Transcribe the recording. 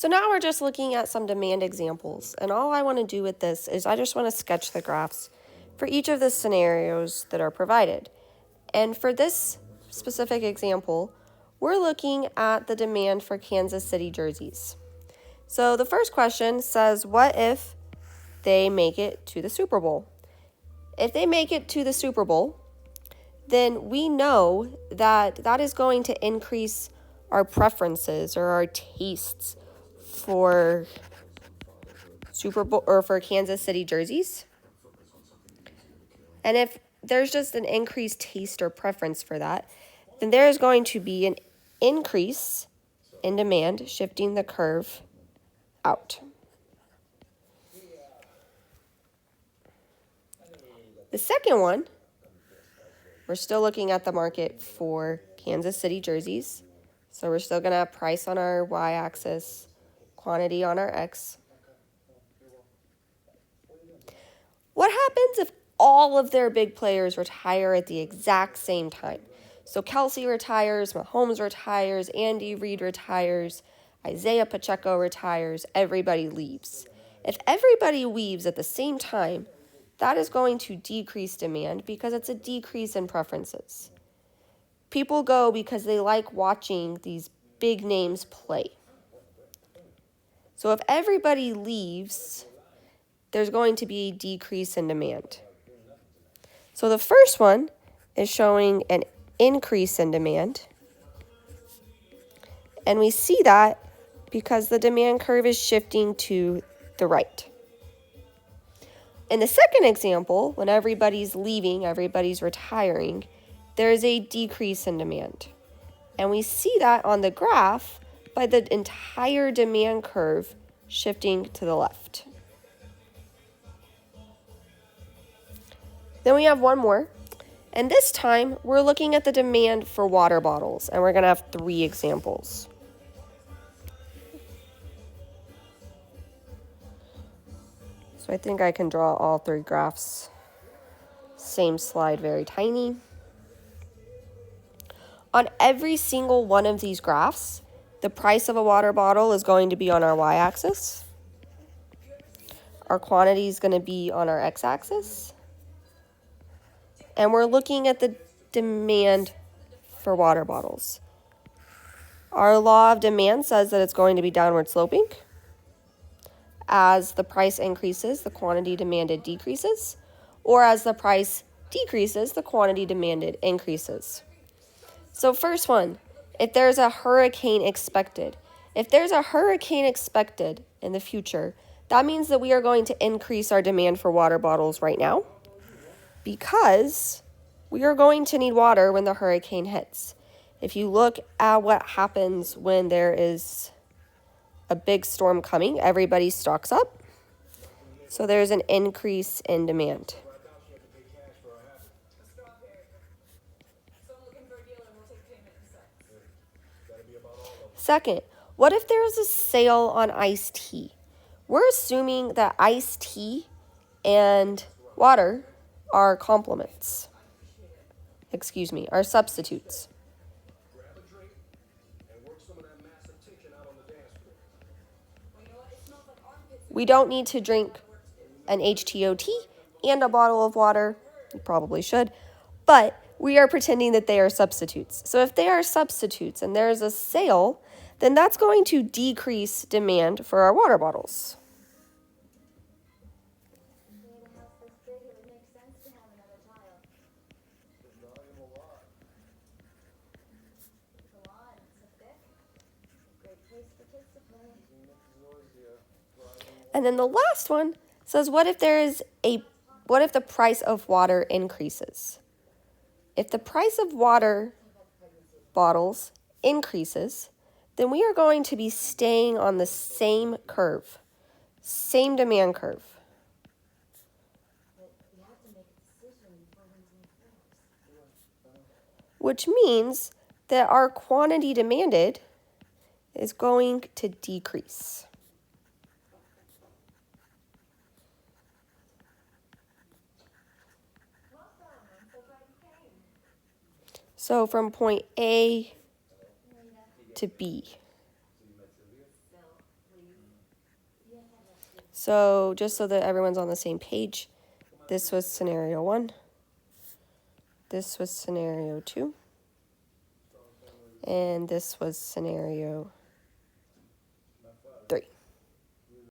So now we're just looking at some demand examples, and all I want to do with this is I just want to sketch the graphs for each of the scenarios that are provided. And for this specific example, we're looking at the demand for Kansas City jerseys. So the first question says, what if they make it to the Super Bowl? If they make it to the Super Bowl, then we know that that is going to increase our preferences or our tastes for Super Bowl or for Kansas City jerseys. And if there's just an increased taste or preference for that, then there's going to be an increase in demand, shifting the curve out. The second one, we're still looking at the market for Kansas City jerseys. So we're still going to have price on our y-axis, quantity on our x. What happens if all of their big players retire at the exact same time? So Kelsey retires, Mahomes retires, Andy Reid retires, Isaiah Pacheco retires, everybody leaves. If everybody leaves at the same time, that is going to decrease demand because it's a decrease in preferences. People go because they like watching these big names play. So if everybody leaves, there's going to be a decrease in demand. So the first one is showing an increase in demand. And we see that because the demand curve is shifting to the right. In the second example, when everybody's leaving, everybody's retiring, there's a decrease in demand. And we see that on the graph by the entire demand curve shifting to the left. Then we have one more. And this time, we're looking at the demand for water bottles, and we're going to have 3 examples. So I think I can draw all 3 graphs. Same slide, very tiny. On every single one of these graphs, the price of a water bottle is going to be on our y-axis. Our quantity is going to be on our x-axis. And we're looking at the demand for water bottles. Our law of demand says that it's going to be downward sloping. As the price increases, the quantity demanded decreases, or as the price decreases, the quantity demanded increases. So first one, if there's a hurricane expected. If there's a hurricane expected in the future, that means that we are going to increase our demand for water bottles right now because we are going to need water when the hurricane hits. If you look at what happens when there is a big storm coming, everybody stocks up. So there's an increase in demand. Second, what if there's a sale on iced tea? We're assuming that iced tea and water are complements. Are substitutes. We don't need to drink an H2O and a bottle of water. You probably should. But we are pretending that they are substitutes. So if they are substitutes and there's a sale, then that's going to decrease demand for our water bottles. And then the last one says, what if the price of water increases? If the price of water bottles increases, then we are going to be staying on the same curve, same demand curve. Which means that our quantity demanded is going to decrease. So from point A to B. So just so that everyone's on the same page, this was scenario 1. This was scenario 2. And this was scenario